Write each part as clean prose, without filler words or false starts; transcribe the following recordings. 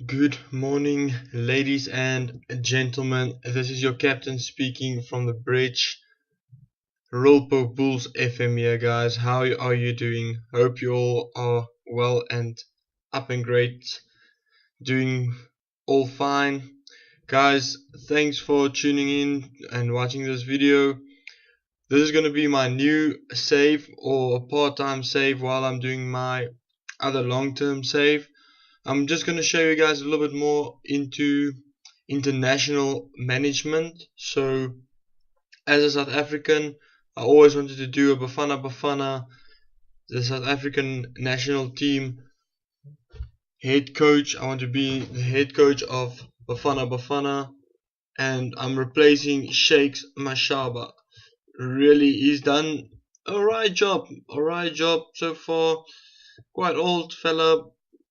Good morning, ladies and gentlemen. This is your captain speaking from the bridge. Rolpo Bulls FM here, guys. How are you doing? Hope you all are well and up and great. Doing all fine. Guys, thanks for tuning in and watching this video. This is going to be my new save or part-time save while I'm doing my other long-term save. I'm just going to show you guys a little bit more into international management. So as a South African, I always wanted to do a Bafana Bafana, the South African national team head coach. I want to be the head coach of Bafana Bafana, and I'm replacing Shakes Mashaba. Really, he's done alright job so far. Quite old fella,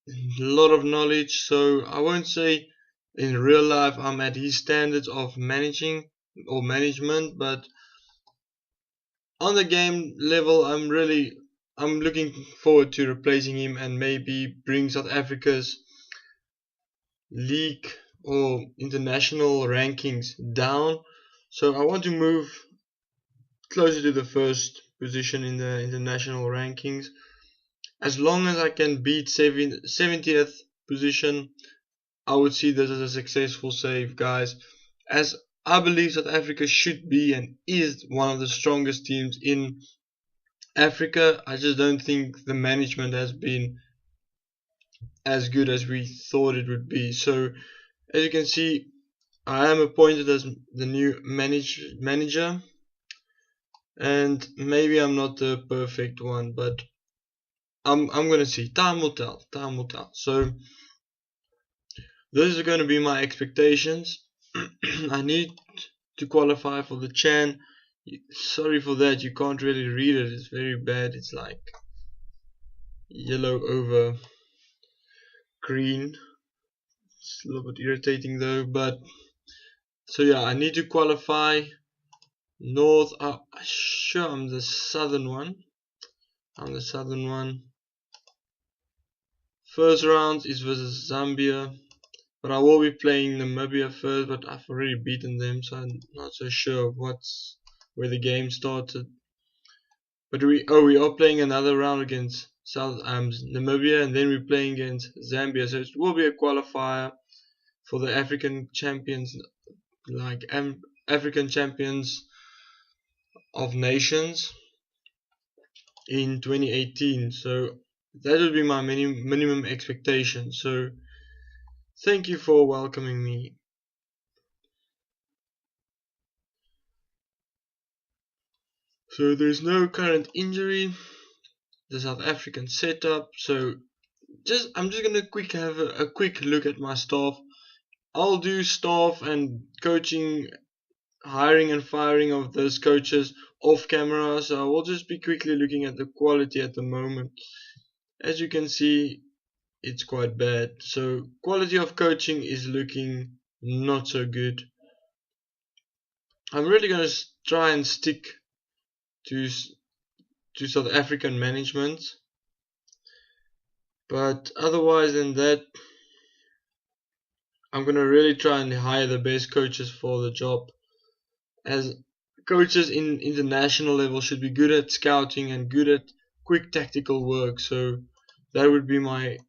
a lot of knowledge, so I won't say in real life I'm at his standards of managing or management, but on the game level I'm looking forward to replacing him and maybe bring South Africa's league or international rankings down. So I want to move closer to the first position in the international rankings. As long as I can beat 70th position, I would see this as a successful save, guys, as I believe South Africa should be and is one of the strongest teams in Africa. I just don't think the management has been as good as we thought it would be. So as you can see, I am appointed as the new manager, and maybe I'm not the perfect one, but I'm gonna see. Time will tell. Time will tell. So those are going to be my expectations. I need to qualify for the Chan. Sorry for that, you can't really read it. It's very bad. It's like yellow over green. It's a little bit irritating though, but so yeah, I need to qualify north. Sure, I'm the southern one. First round is versus Zambia, but I will be playing Namibia first, but I've already beaten them, so I'm not so sure where the game started. But we are playing another round against Namibia, and then we're playing against Zambia, so it will be a qualifier for the African champions, like African champions of nations in 2018. So that would be my minimum expectation. So thank you for welcoming me. So there's no current injury. The South African setup. So I'm just gonna have a quick look at my staff. I'll do staff and coaching, hiring and firing of those coaches off camera. So I will just be quickly looking at the quality at the moment. As you can see, it's quite bad. So quality of coaching is looking not so good. I'm really gonna try and stick to South African management, but otherwise than that, I'm gonna really try and hire the best coaches for the job, as coaches in international level should be good at scouting and good at quick tactical work. So that would be my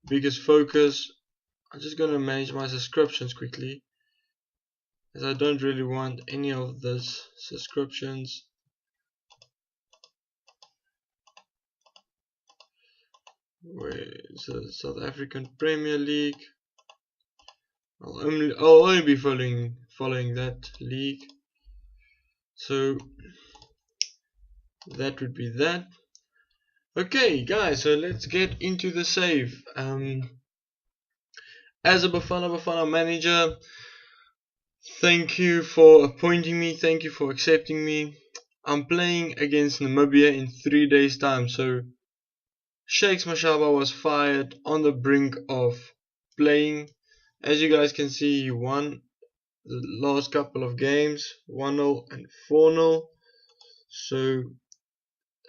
biggest focus. I'm just gonna manage my subscriptions quickly, as I don't really want any of those subscriptions. Where is the South African Premier League? I'll only be following that league. So that would be that. Okay, guys, so let's get into the save. As a Bafana Bafana manager, thank you for appointing me. Thank you for accepting me. I'm playing against Namibia in 3 days' time. So Shakes Mashaba was fired on the brink of playing. As you guys can see, he won the last couple of games, 1-0 and 4-0. So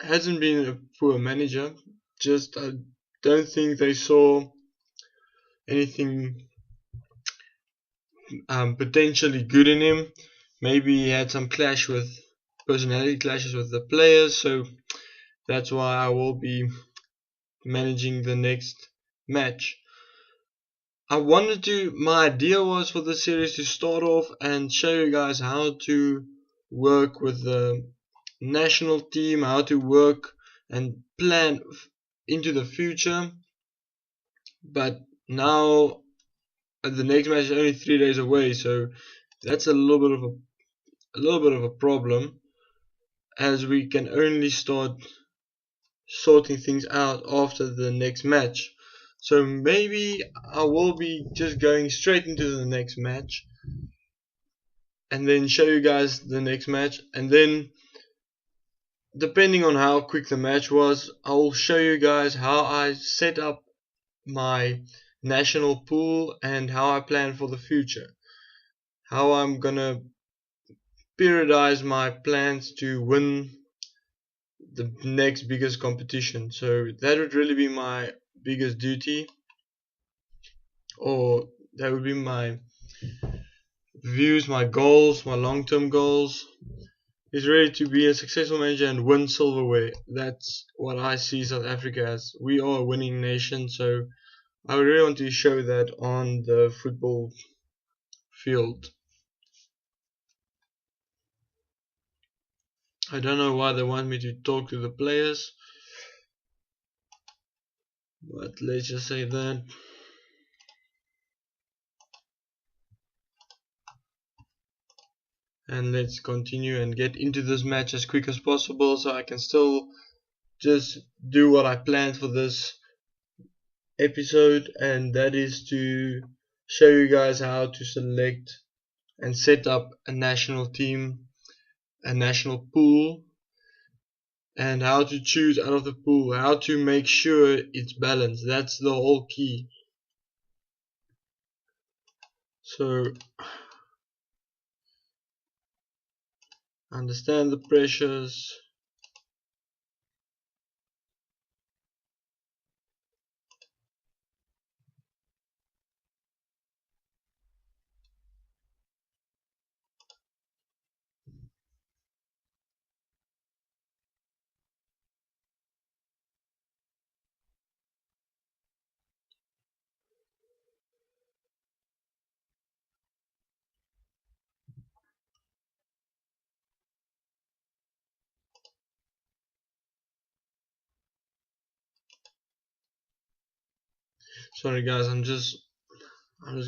hasn't been a poor manager. Just I don't think they saw anything potentially good in him. Maybe he had some personality clashes with the players, so that's why I will be managing the next match. My idea was for this series to start off and show you guys how to work with the national team, how to work and plan into the future. But now the next match is only 3 days away, so that's a little bit of a problem, as we can only start sorting things out after the next match. So maybe I will be just going straight into the next match and then show you guys the next match, and then depending on how quick the match was, I will show you guys how I set up my national pool and how I plan for the future, how I'm gonna periodize my plans to win the next biggest competition. So that would really be my biggest duty, or that would be my views, my goals, my long-term goals, is really to be a successful manager and win silverware. That's what I see South Africa as. We are a winning nation, so I really want to show that on the football field. I don't know why they want me to talk to the players, but let's just say that. And let's continue and get into this match as quick as possible, so I can still just do what I planned for this episode, and that is to show you guys how to select and set up a national team, a national pool, and how to choose out of the pool, how to make sure it's balanced. That's the whole key. So understand the pressures. Sorry guys, I'm just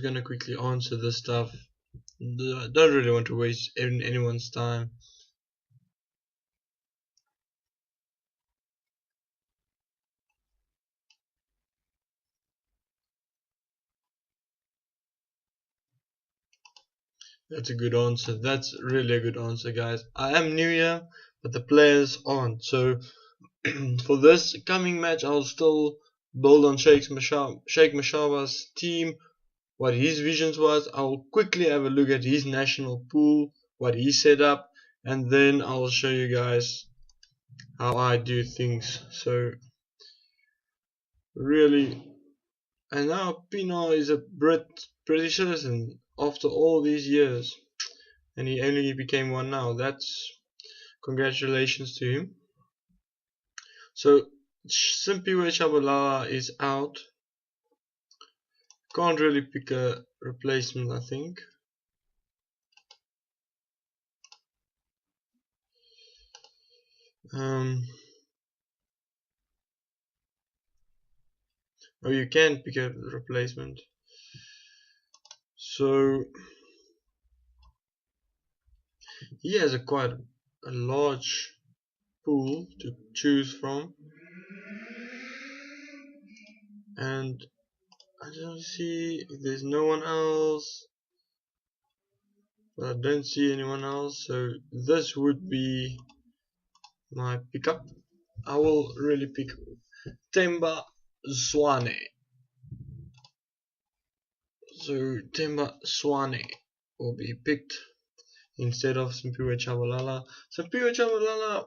gonna quickly answer this stuff. I don't really want to waste anyone's time. That's a good answer. That's really a good answer, guys. I am new here, but the players aren't. So for this coming match, I'll still build on Sheikh Mashaba's team, what his visions was. I'll quickly have a look at his national pool, what he set up, and then I'll show you guys how I do things. So really, and now Pino is a British citizen after all these years, and he only became one now. That's congratulations to him. So Simpiwe Chabalala is out. Can't really pick a replacement, I think. Oh, you can pick a replacement. So he has quite a large pool to choose from, and I don't see if there's no one else. But I don't see anyone else, so this would be my pickup. I will really pick Temba Zwane. So Temba Zwane will be picked instead of Simpiwe Chabalala. Simpiwe Chabalala,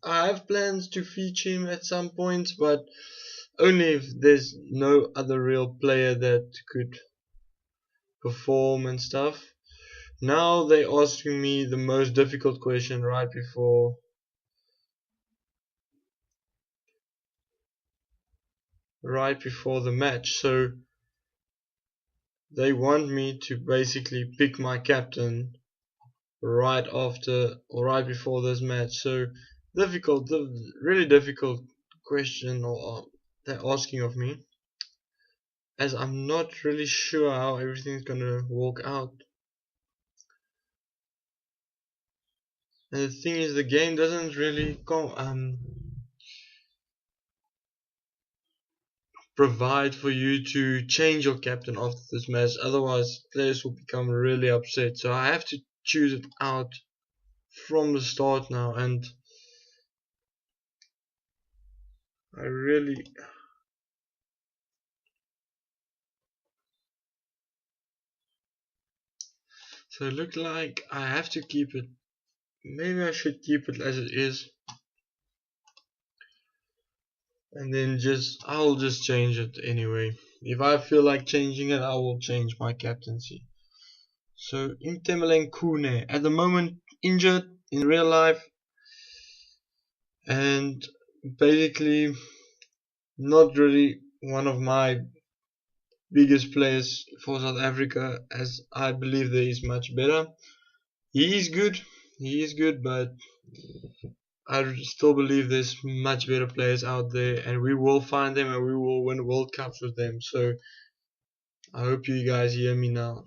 I have plans to feature him at some point, but only if there's no other real player that could perform and stuff. Now they asking me the most difficult question right before the match. So they want me to basically pick my captain right after or right before this match. So really difficult question or they're asking of me, as I'm not really sure how everything's gonna work out. And the thing is, the game doesn't really provide for you to change your captain after this match, otherwise players will become really upset. So I have to choose it out from the start now, and I really so it looked like I have to keep it. Maybe I should keep it as it is, and then I'll just change it anyway. If I feel like changing it, I will change my captaincy. So Intemelen Kune at the moment injured in real life, and basically not really one of my biggest players for South Africa, as I believe there is much better. He is good, but I still believe there's much better players out there, and we will find them and we will win World Cups with them. So I hope you guys hear me now.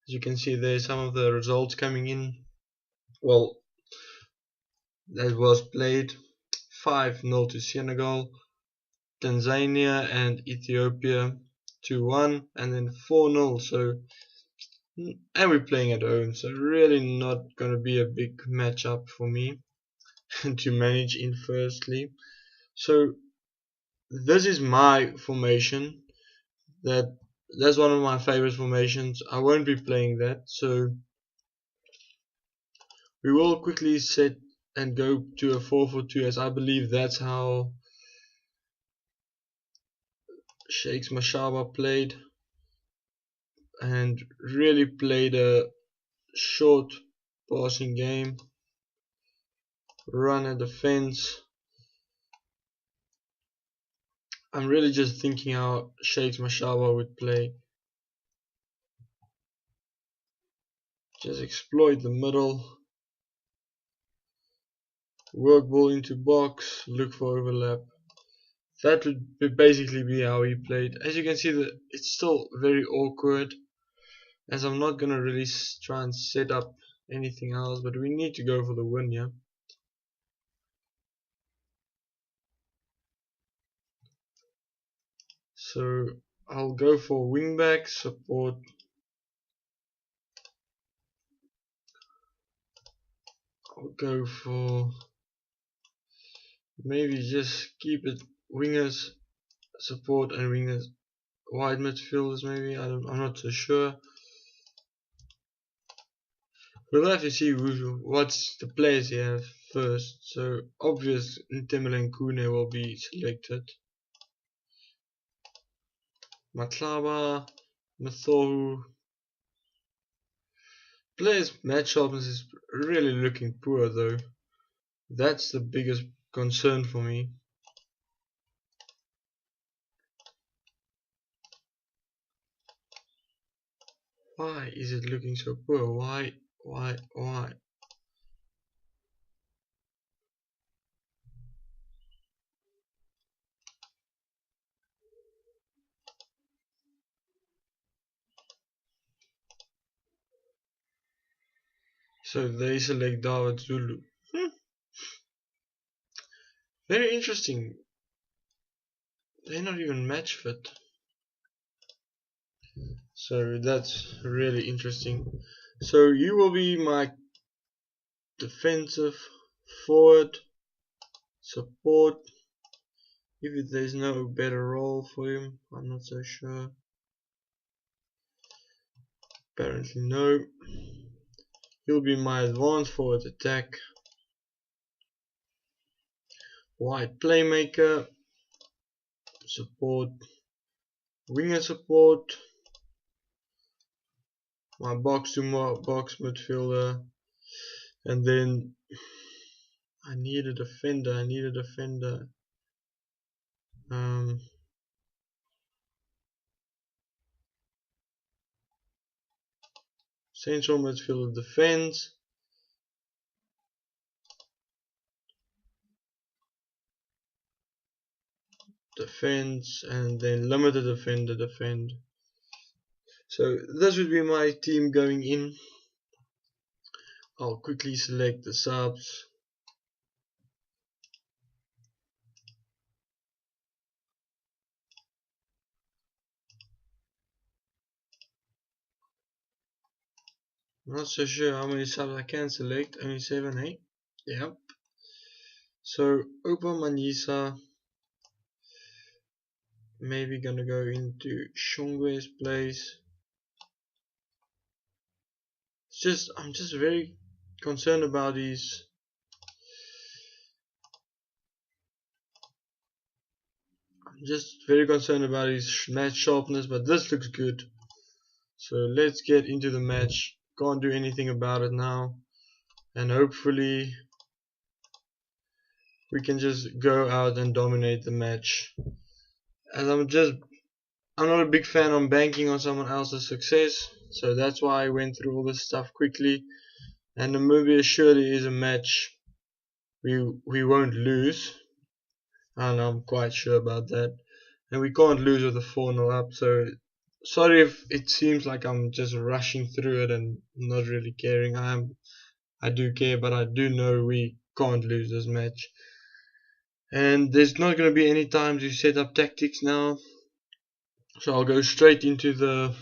As you can see, there's some of the results coming in. Well, that was played 5-0 to Senegal, Tanzania and Ethiopia 2-1, and then 4-0. So, and we're playing at home, so really not going to be a big matchup for me to manage in firstly. So this is my formation. That's one of my favorite formations. I won't be playing that, so we will quickly set and go to a 4-4-2, as I believe that's how Shakes Mashaba played, and really played a short passing game, run at the fence. I'm really just thinking how Shakes Mashaba would play. Just exploit the middle, work ball into box, look for overlap. That would basically be how he played. As you can see, that it's still very awkward, as I'm not gonna really try and set up anything else, but we need to go for the win, yeah. So I'll go for wingback support. I'll go for maybe just keep it wingers support and wingers wide midfielders maybe. I'm not so sure. We'll have to see what's the players you have first. So obvious Ntemelen Kune will be selected. Matlaba, Mathohu. Players match sharpness is really looking poor though. That's the biggest concern for me. Why is it looking so poor? Why? So they select David Zulu. Very interesting. They're not even match fit. So that's really interesting. So you will be my defensive forward support. If there's no better role for him, I'm not so sure. Apparently no. He'll be my advance forward attack. Wide playmaker. Support. Winger support. My box to box midfielder. And then I need a defender. Central midfielder defense. Defense, and then limited defender defend. So this would be my team going in. I'll quickly select the subs. I'm not so sure how many subs I can select. Only 7, eh? Yep. So Opa Manisa. Maybe gonna go into Shongwe's place. I'm just very concerned about his match sharpness, but this looks good. So let's get into the match. Can't do anything about it now, and hopefully we can just go out and dominate the match. As I'm not a big fan of banking on someone else's success, so that's why I went through all this stuff quickly. And Namibia surely is a match we won't lose, and I'm quite sure about that. And we can't lose with a 4-0 up, so sorry if it seems like I'm just rushing through it and not really caring. I do care, but I do know we can't lose this match. And there's not going to be any time to set up tactics now, so I'll go straight into the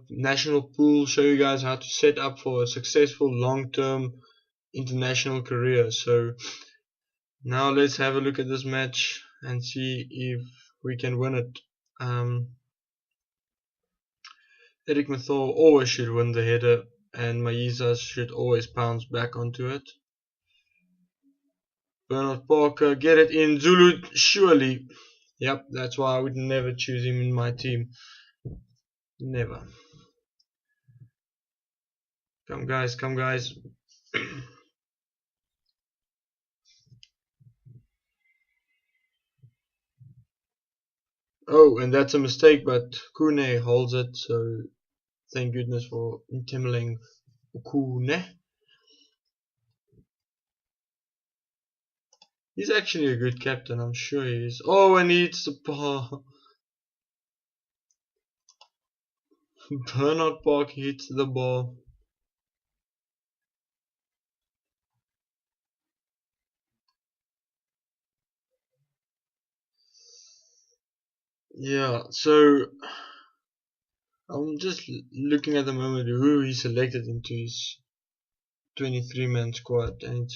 national pool, show you guys how to set up for a successful long-term international career. So now let's have a look at this match and see if we can win it. Eric Mathor always should win the header, and Maizas should always bounce back onto it. Bernard Parker, get it in. Zulu, surely. Yep, that's why I would never choose him in my team. Never. Come guys, come guys. Oh, and that's a mistake, but Kune holds it, so thank goodness for intimidating Kune. He's actually a good captain, I'm sure he is. Oh, and he hits the ball. Bernard Park hits the ball. Yeah, so I'm just looking at the moment who he selected into his 23-man squad, and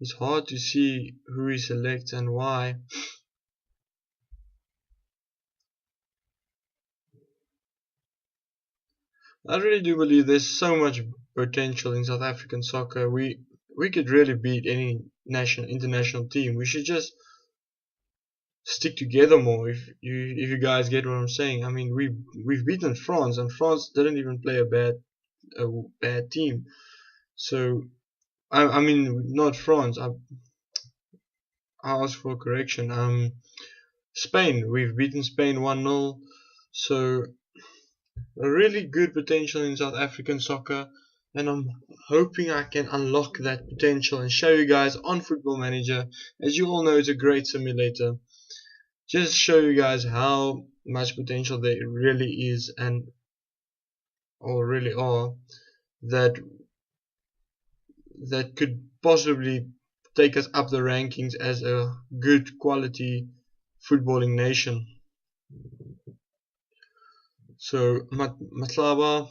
it's hard to see who he selects and why. I really do believe there's so much potential in South African soccer. We could really beat any international team. We should just stick together more. If you guys get what I'm saying. I mean, we've beaten France, and France didn't even play a bad team. So I mean, not France. I ask for correction. Spain. We've beaten Spain 1-0. So a really good potential in South African soccer, and I'm hoping I can unlock that potential and show you guys on Football Manager. As you all know, it's a great simulator. Just show you guys how much potential there really is, and or really are, that could possibly take us up the rankings as a good quality footballing nation. So Matlaba,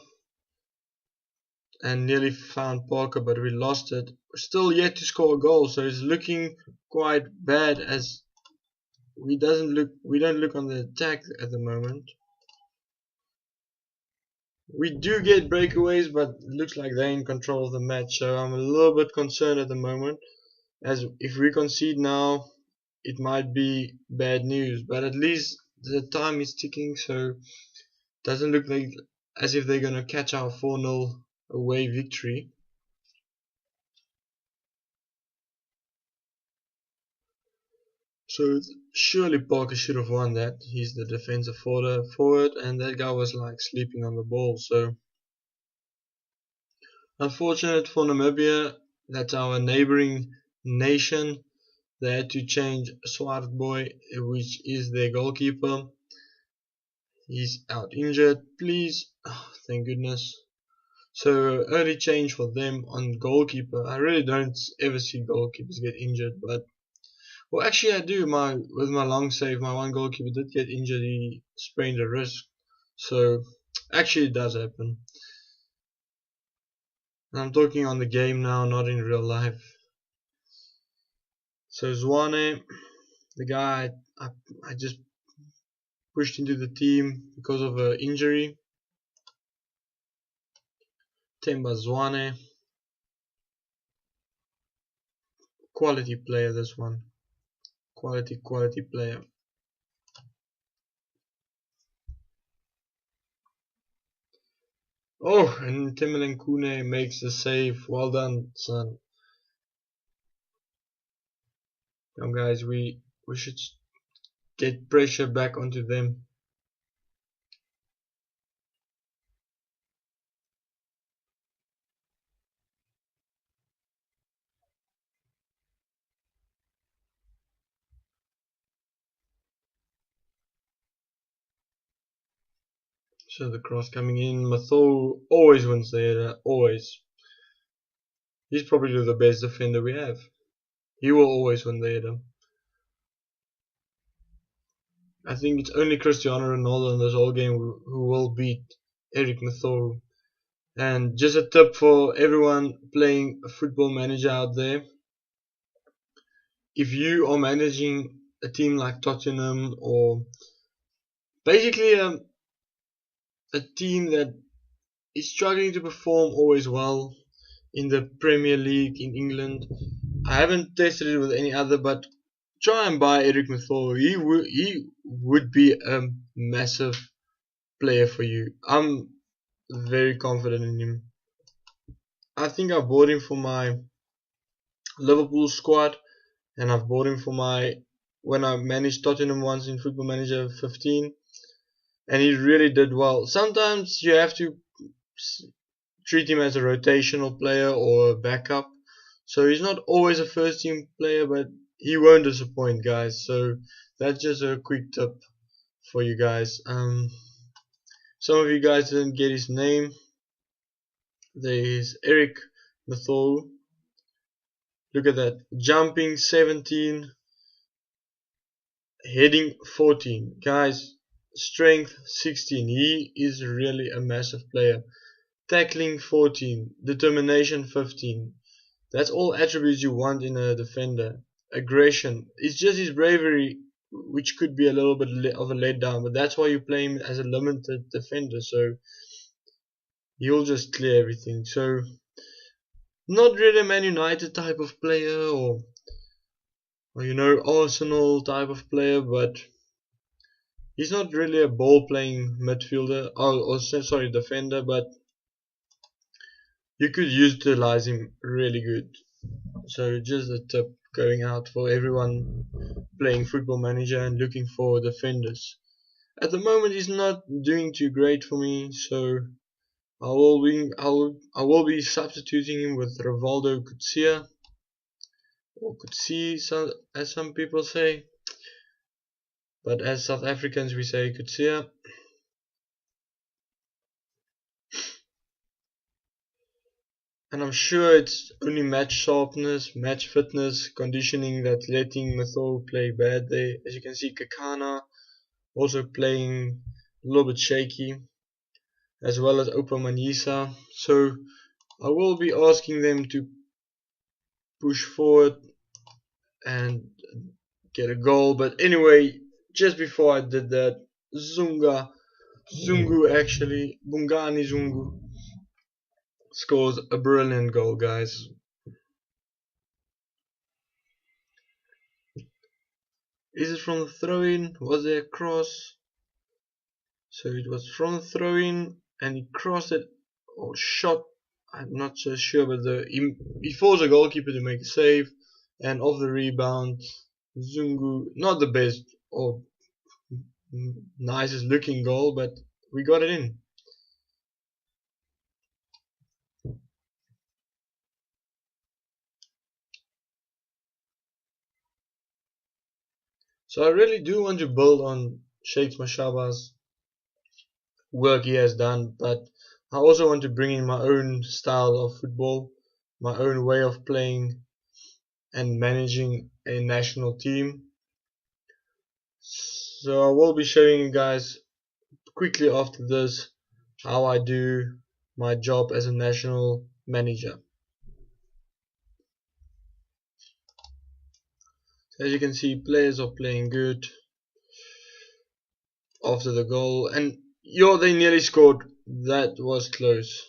and nearly found Parker, but we lost it. We're still yet to score a goal, so it's looking quite bad, as we don't look on the attack at the moment. We do get breakaways, but it looks like they're in control of the match, so I'm a little bit concerned at the moment, as if we concede now it might be bad news, but at least the time is ticking, so it doesn't look like as if they're gonna catch our 4-0 away victory. So surely Parker should have won that. He's the defensive forward, and that guy was like sleeping on the ball. So unfortunate for Namibia, that's our neighboring nation. They had to change Swart Boy, which is their goalkeeper. He's out injured. Please, oh, thank goodness. So early change for them on goalkeeper. I really don't ever see goalkeepers get injured, but well, actually I do. With my long save, my one goalkeeper did get injured. He sprained a wrist. So actually it does happen. And I'm talking on the game now, not in real life. So Zwane, the guy I just pushed into the team because of an injury. Temba Zwane, quality player this one. Quality player. Oh, and Timberland Kune makes the save. Well done, son. Come guys, we should get pressure back onto them. So the cross coming in. Matho always wins the header. Always. He's probably the best defender we have. He will always win the header. I think it's only Cristiano Ronaldo in this whole game who will beat Eric Matho. And just a tip for everyone playing a football manager out there. If you are managing a team like Tottenham, or basically a team that is struggling to perform always well in the Premier League in England, I haven't tested it with any other, but try and buy Eric Matho. He would be a massive player for you. I'm very confident in him. I think I bought him for my Liverpool squad, and I've bought him for my when I managed Tottenham once in Football Manager 15, and he really did well. Sometimes you have to treat him as a rotational player or a backup, so he's not always a first team player, but he won't disappoint, guys. So that's just a quick tip for you guys. Some of you guys didn't get his name. There is Eric Mathol. Look at that, jumping 17, heading 14, guys. Strength 16. He is really a massive player. Tackling 14, determination 15. That's all attributes you want in a defender. Aggression, it's just his bravery which could be a little bit of a letdown, but that's why you play him as a limited defender, so he'll just clear everything. So not really a Man United type of player, or you know, Arsenal type of player, but he's not really a ball playing midfielder, or sorry, defender, but you could utilize him really good. So just a tip going out for everyone playing Football Manager and looking for defenders. At the moment he's not doing too great for me, so I will be substituting him with Rivaldo Kutsia, or Kutsi, as some people say, but as South Africans we say Kutsia. And I'm sure it's only match sharpness, match fitness, conditioning that's letting Mathor play bad there. As you can see, Kakana also playing a little bit shaky, as well as Opa Manisa. So I will be asking them to push forward and get a goal. But anyway, just before I did that, Zunga Zungu, actually, Bungani Zungu scores a brilliant goal, guys. Is it from the throw-in? Was there a cross? So it was from the throw-in, and he crossed it or shot. I'm not so sure, but he forced the goalkeeper to make a save, and off the rebound, Zungu, not the best or nicest looking goal, but we got it in. So I really do want to build on Sheikh Mashaba's work he has done, but I also want to bring in my own style of football, my own way of playing and managing a national team. So I will be showing you guys quickly after this how I do my job as a national manager. So as you can see, players are playing good after the goal, and they nearly scored. That was close.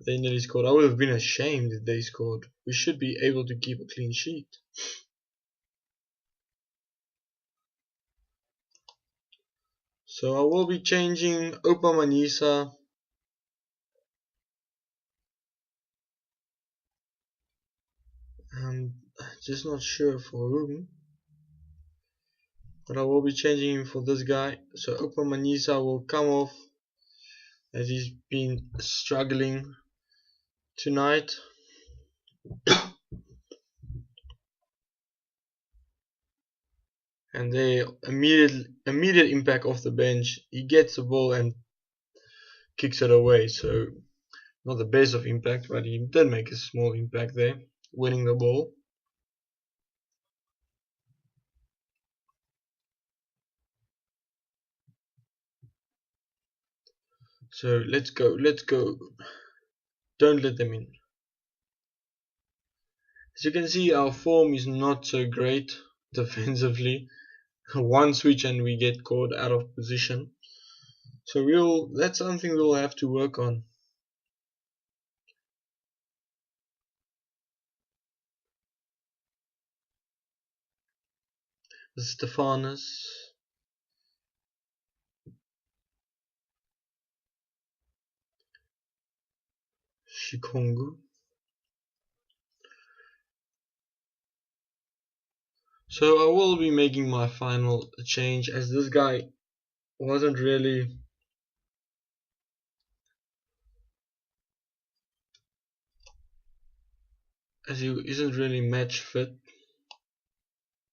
They nearly scored. I would have been ashamed if they scored. We should be able to keep a clean sheet. So I will be changing Opa Manisa. I'm just not sure for whom, but I will be changing him for this guy. So Opa Manisa will come off as he's been struggling tonight. And they immediate impact off the bench. He gets the ball and kicks it away. So not the best of impact, but he did make a small impact there, winning the ball. So let's go. Don't let them in. As you can see, our form is not so great defensively. One switch and we get caught out of position. So that's something we'll have to work on. Stefanus. Shikongu. So I will be making my final change, as this guy wasn't really he isn't really match fit.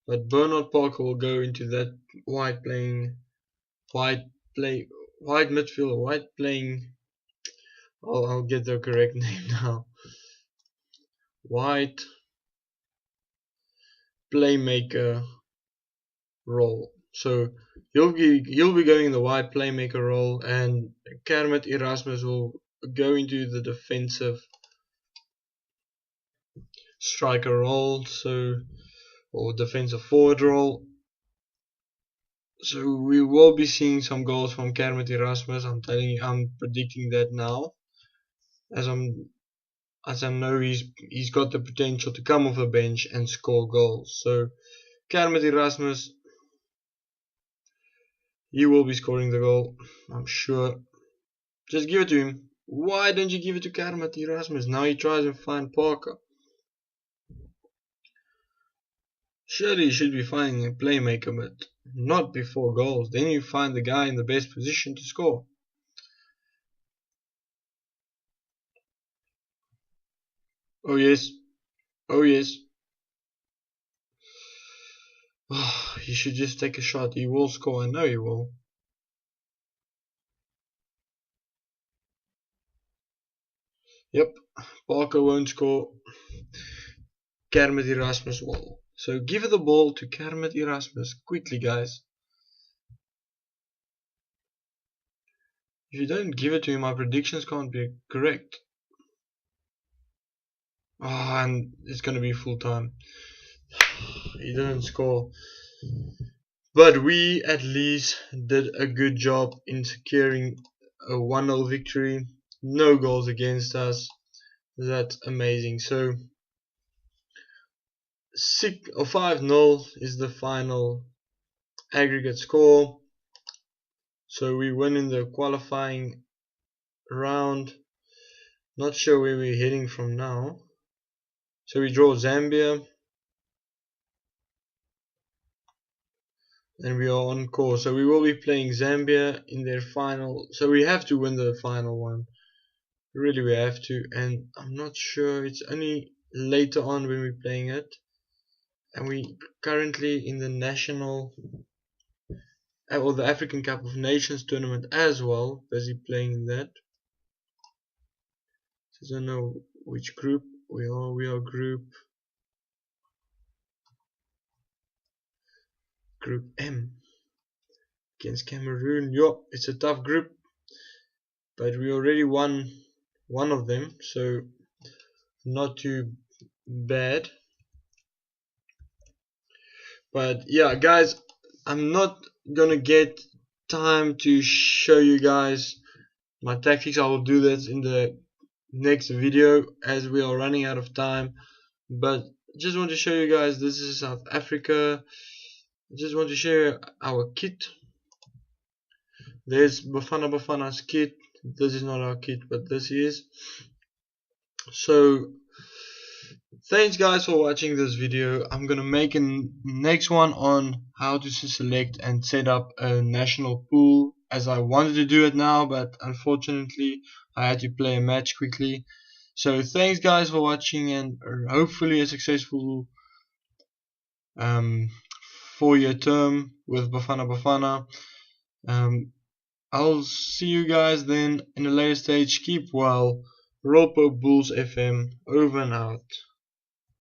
But Bernard Parker will go into that wide midfielder, wide playing. I'll get the correct name now. Wide playmaker role. So you'll be going in the wide playmaker role, and Kermit Erasmus will go into the defensive striker role, or defensive forward role. So we will be seeing some goals from Kermit Erasmus. I'm predicting that now, as I know he's got the potential to come off the bench and score goals. So Kermit Erasmus, he will be scoring the goal, I'm sure. Just give it to him. Why don't you give it to Kermit Erasmus? Now he tries to find Parker. Surely you should be finding a playmaker, but not before goals. Then you find the guy in the best position to score. Oh yes. Oh yes. Oh, he should just take a shot. He will score. I know he will. Yep. Parker won't score. Kermit Erasmus will. So give the ball to Kermit Erasmus quickly, guys. If you don't give it to him, my predictions can't be correct. Ah, and it's gonna be full time. He didn't score. but we at least did a good job in securing a 1-0 victory. No goals against us. That's amazing. So 6 or 5-0 is the final aggregate score. So we win in the qualifying round. Not sure where we're heading from now. So we draw Zambia, and we are on course. So we will be playing Zambia in their final. So we have to win the final one. Really, we have to. And I'm not sure. It's only later on when we're playing it. And we currently in the national or the African Cup of Nations tournament as well. Busy playing in that. So I don't know which group we are. We are group M against Cameroon. Yup, it's a tough group, but we already won one of them, so not too bad. But yeah, guys, I'm not gonna get time to show you guys my tactics. I will do that in the next video as we are running out of time. But just want to show you guys, this is South Africa. Just want to share our kit. There's Bafana Bafana's kit. This is not our kit, but this is. So thanks guys for watching this video. I'm gonna make a next one on how to select and set up a national pool, as I wanted to do it now, but unfortunately I had to play a match quickly. So thanks guys for watching, and hopefully a successful 4-year term with Bafana Bafana. I'll see you guys then in a later stage. Keep well. Rolpo Bulls FM over and out.